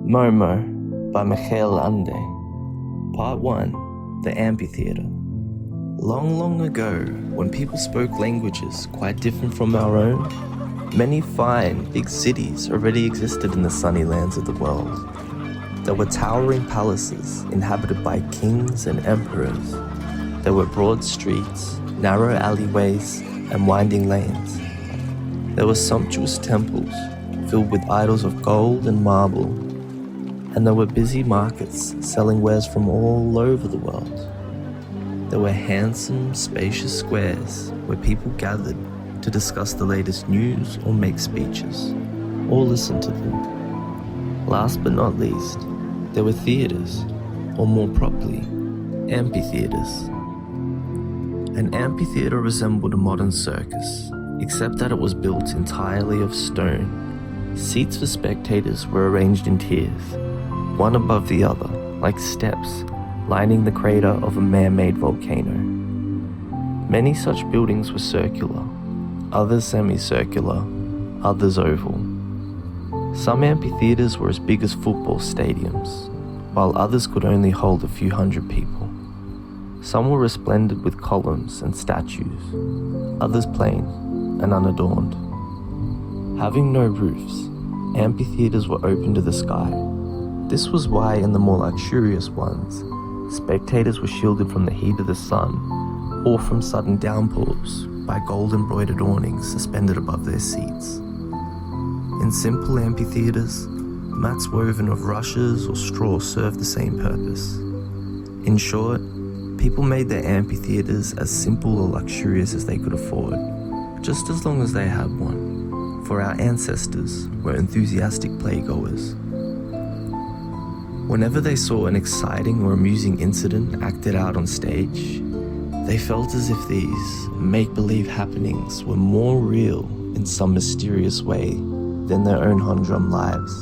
Momo by Ende. Part 1. The Amphitheatre. Long, long ago, when people spoke languages quite different from our own, many fine, big cities already existed in the sunny lands of the world. There were towering palaces inhabited by kings and emperors. There were broad streets, narrow alleyways, and winding lanes. There were sumptuous temples filled with idols of gold and marble, and there were busy markets selling wares from all over the world. There were handsome, spacious squares where people gathered to discuss the latest news or make speeches, or listen to them. Last but not least, there were theatres, or more properly, amphitheatres. An amphitheatre resembled a modern circus, except that it was built entirely of stone. Seats for spectators were arranged in tiers, one above the other, like steps, lining the crater of a man-made volcano. Many such buildings were circular, others semicircular, others oval. Some amphitheatres were as big as football stadiums, while others could only hold a few hundred people. Some were resplendent with columns and statues, others plain and unadorned. Having no roofs, amphitheatres were open to the sky. This was why in the more luxurious ones, spectators were shielded from the heat of the sun or from sudden downpours by gold-embroidered awnings suspended above their seats. In simple amphitheatres, mats woven of rushes or straw served the same purpose. In short, people made their amphitheatres as simple or luxurious as they could afford, just as long as they had one, for our ancestors were enthusiastic playgoers. Whenever they saw an exciting or amusing incident acted out on stage, they felt as if these make-believe happenings were more real in some mysterious way than their own humdrum lives,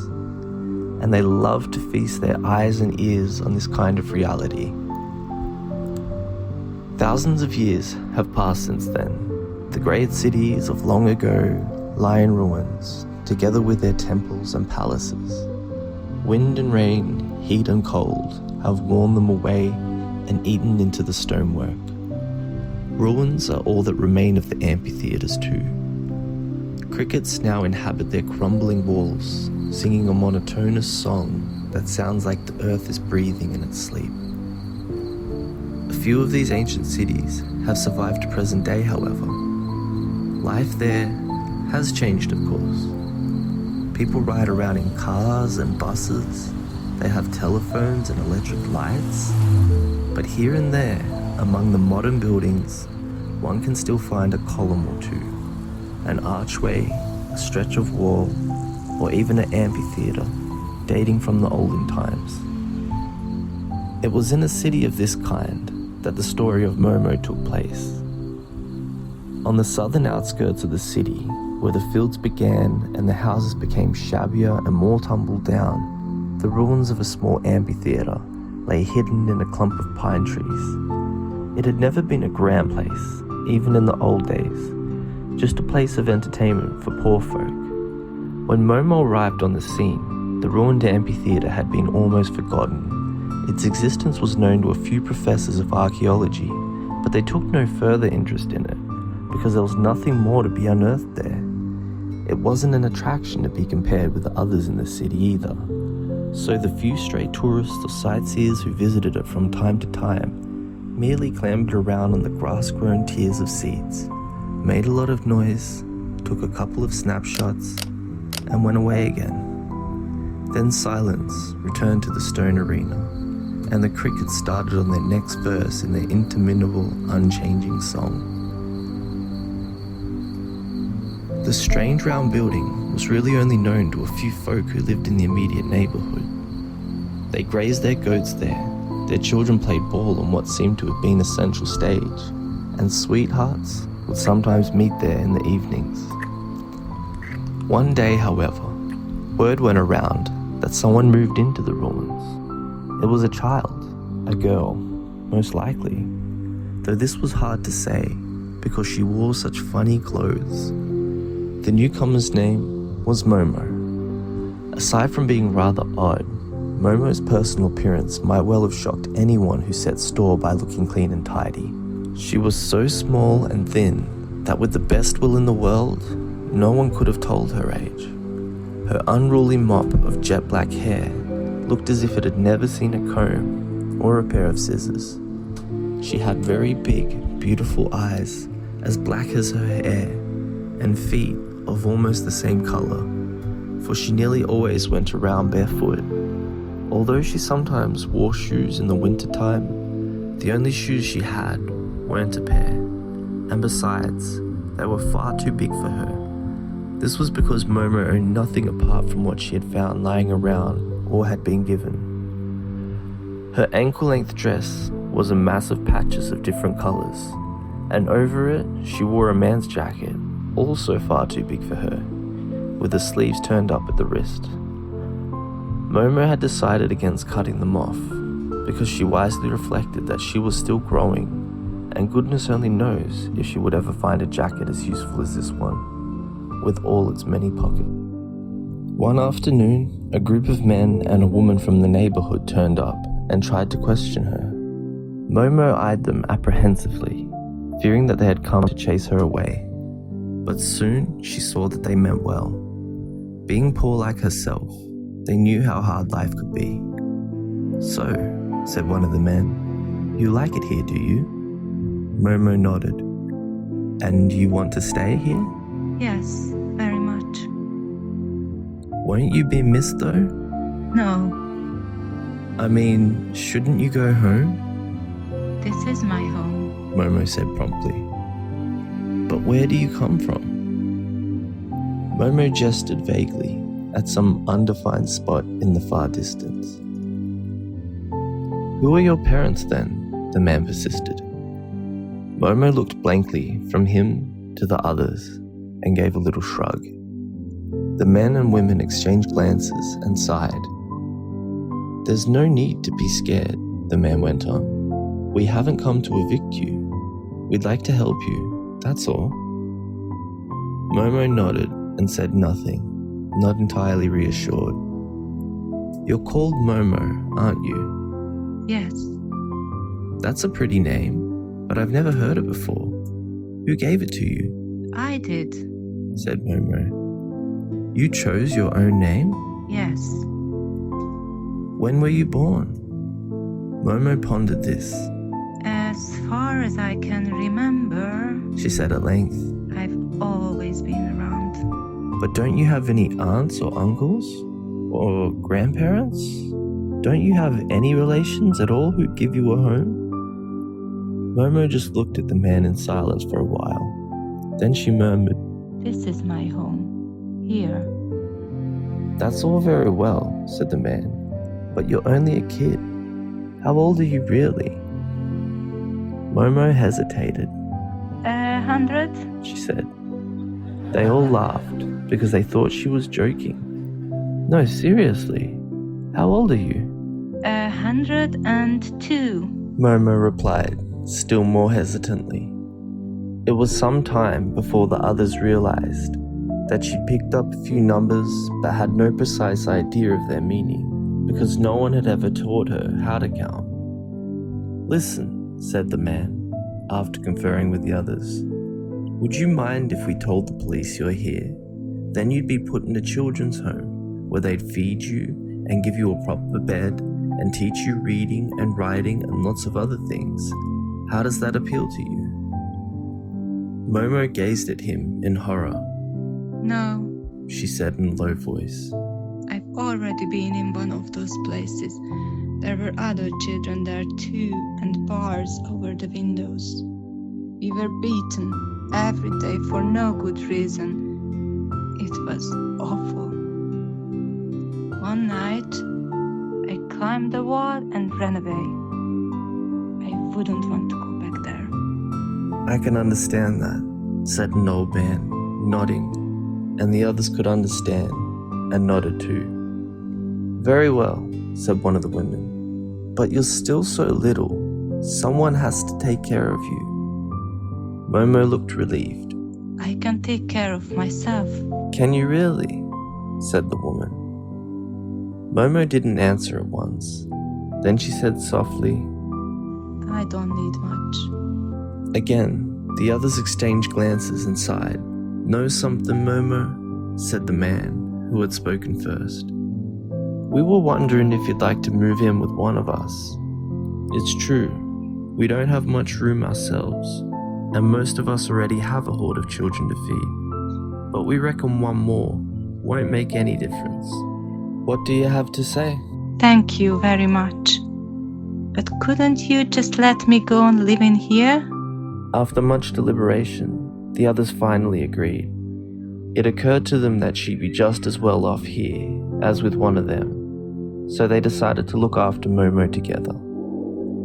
and they loved to feast their eyes and ears on this kind of reality. Thousands of years have passed since then. The great cities of long ago lie in ruins, together with their temples and palaces. Wind and rain, heat and cold have worn them away and eaten into the stonework. Ruins are all that remain of the amphitheatres too. Crickets now inhabit their crumbling walls, singing a monotonous song that sounds like the earth is breathing in its sleep. A few of these ancient cities have survived to present day, however. Life there has changed, of course. People ride around in cars and buses, they have telephones and electric lights, but here and there, among the modern buildings, one can still find a column or two, an archway, a stretch of wall, or even an amphitheatre dating from the olden times. It was in a city of this kind that the story of Momo took place. On the southern outskirts of the city, where the fields began and the houses became shabbier and more tumbled down, the ruins of a small amphitheatre lay hidden in a clump of pine trees. It had never been a grand place, even in the old days, just a place of entertainment for poor folk. When Momo arrived on the scene, the ruined amphitheatre had been almost forgotten. Its existence was known to a few professors of archaeology, but they took no further interest in it, because there was nothing more to be unearthed there. It wasn't an attraction to be compared with the others in the city either, so the few stray tourists or sightseers who visited it from time to time merely clambered around on the grass-grown tiers of seats, made a lot of noise, took a couple of snapshots, and went away again. Then silence returned to the stone arena, and the crickets started on their next verse in their interminable, unchanging song. The strange round building was really only known to a few folk who lived in the immediate neighbourhood. They grazed their goats there, their children played ball on what seemed to have been a central stage, and sweethearts would sometimes meet there in the evenings. One day, however, word went around that someone moved into the ruins. It was a child, a girl, most likely, though this was hard to say because she wore such funny clothes. The newcomer's name was Momo. Aside from being rather odd, Momo's personal appearance might well have shocked anyone who set store by looking clean and tidy. She was so small and thin that with the best will in the world, no one could have told her age. Her unruly mop of jet black hair looked as if it had never seen a comb or a pair of scissors. She had very big, beautiful eyes, as black as her hair, and feet of almost the same colour, for she nearly always went around barefoot. Although she sometimes wore shoes in the winter time, the only shoes she had weren't a pair, and besides, they were far too big for her. This was because Momo owned nothing apart from what she had found lying around or had been given. Her ankle-length dress was a mass of patches of different colours, and over it she wore a man's jacket, also far too big for her, with the sleeves turned up at the wrist. Momo had decided against cutting them off, because she wisely reflected that she was still growing, and goodness only knows if she would ever find a jacket as useful as this one, with all its many pockets. One afternoon, a group of men and a woman from the neighbourhood turned up and tried to question her. Momo eyed them apprehensively, fearing that they had come to chase her away. But soon she saw that they meant well. Being poor like herself, they knew how hard life could be. "So," said one of the men, "you like it here, do you?" Momo nodded. "And you want to stay here?" Yes, very much. "Won't you be missed though?" No, "I mean, shouldn't you go home?" this is my home. Momo said promptly. "But where do you come from?" Momo gestured vaguely at some undefined spot in the far distance. "Who are your parents then?" the man persisted. Momo looked blankly from him to the others and gave a little shrug. The men and women exchanged glances and sighed. "There's no need to be scared," the man went on. "We haven't come to evict you. We'd like to help you, that's all." Momo nodded and said nothing, not entirely reassured. "You're called Momo, aren't you?" Yes, "That's a pretty name, but I've never heard it before. Who gave it to you?" I did. said Momo. "You chose your own name? Yes, When were you born?" Momo pondered this. as far as I can remember, She said at length, I've always been around. "But don't you have any aunts or uncles? Or grandparents? Don't you have any relations at all who give you a home?" Momo just looked at the man in silence for a while. Then she murmured, This is my home. Here. "That's all very well," said the man, "but you're only a kid. How old are you really?" Momo hesitated. 100? She said. They all laughed because they thought she was joking. "No, seriously. How old are you?" 102. Momo replied, still more hesitantly. It was some time before the others realized that she'd picked up a few numbers but had no precise idea of their meaning because no one had ever taught her how to count. "Listen," said the man, after conferring with the others. "Would you mind if we told the police you're here? Then you'd be put in a children's home where they'd feed you and give you a proper bed and teach you reading and writing and lots of other things. How does that appeal to you?" Momo gazed at him in horror. No, She said in a low voice. I've already been in one of those places. There were other children there too, and bars over the windows. We were beaten every day for no good reason. It was awful. One night, I climbed the wall and ran away. I wouldn't want to go back there. "I can understand that," said an old man, nodding, and the others could understand and nodded too. "Very well," said one of the women, "but you're still so little. Someone has to take care of you." Momo looked relieved. I can take care of myself. "Can you really?" said the woman. Momo didn't answer at once. Then she said softly, I don't need much. Again, the others exchanged glances and sighed. Know something, Momo? Said the man who had spoken first. We were wondering if you'd like to move in with one of us. It's true, we don't have much room ourselves, and most of us already have a horde of children to feed. But we reckon one more won't make any difference. What do you have to say? Thank you very much. But couldn't you just let me go and live in here? After much deliberation, the others finally agreed. It occurred to them that she'd be just as well off here as with one of them, so they decided to look after Momo together.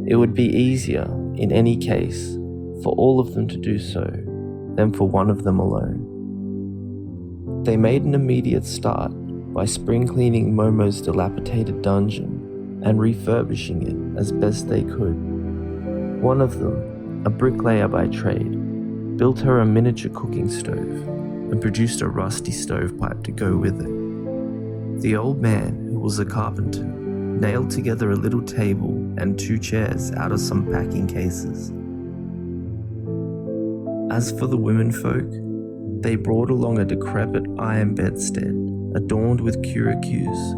It would be easier, in any case, for all of them to do so than for one of them alone. They made an immediate start by spring cleaning Momo's dilapidated dungeon and refurbishing it as best they could. One of them, a bricklayer by trade, built her a miniature cooking stove and produced a rusty stovepipe to go with it. The old man, who was a carpenter, nailed together a little table and 2 chairs out of some packing cases. As for the womenfolk, they brought along a decrepit iron bedstead adorned with curlicues,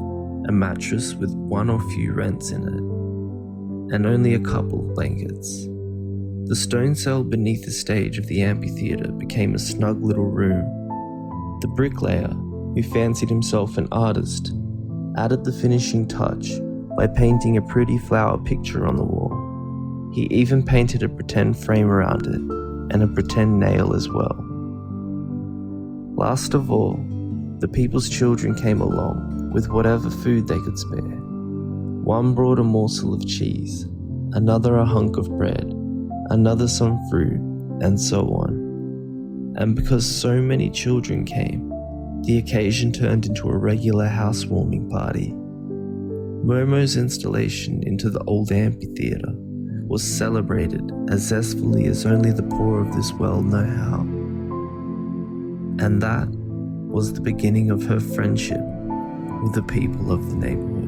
a mattress with 1 or few rents in it, and only a couple of blankets. The stone cell beneath the stage of the amphitheatre became a snug little room. The bricklayer, who fancied himself an artist, added the finishing touch by painting a pretty flower picture on the wall. He even painted a pretend frame around it and a pretend nail as well. Last of all, the people's children came along with whatever food they could spare. One brought a morsel of cheese, another a hunk of bread, another some fruit, and so on. And because so many children came, the occasion turned into a regular housewarming party. Momo's installation into the old amphitheatre was celebrated as zestfully as only the poor of this world know how. And that was the beginning of her friendship with the people of the neighborhood.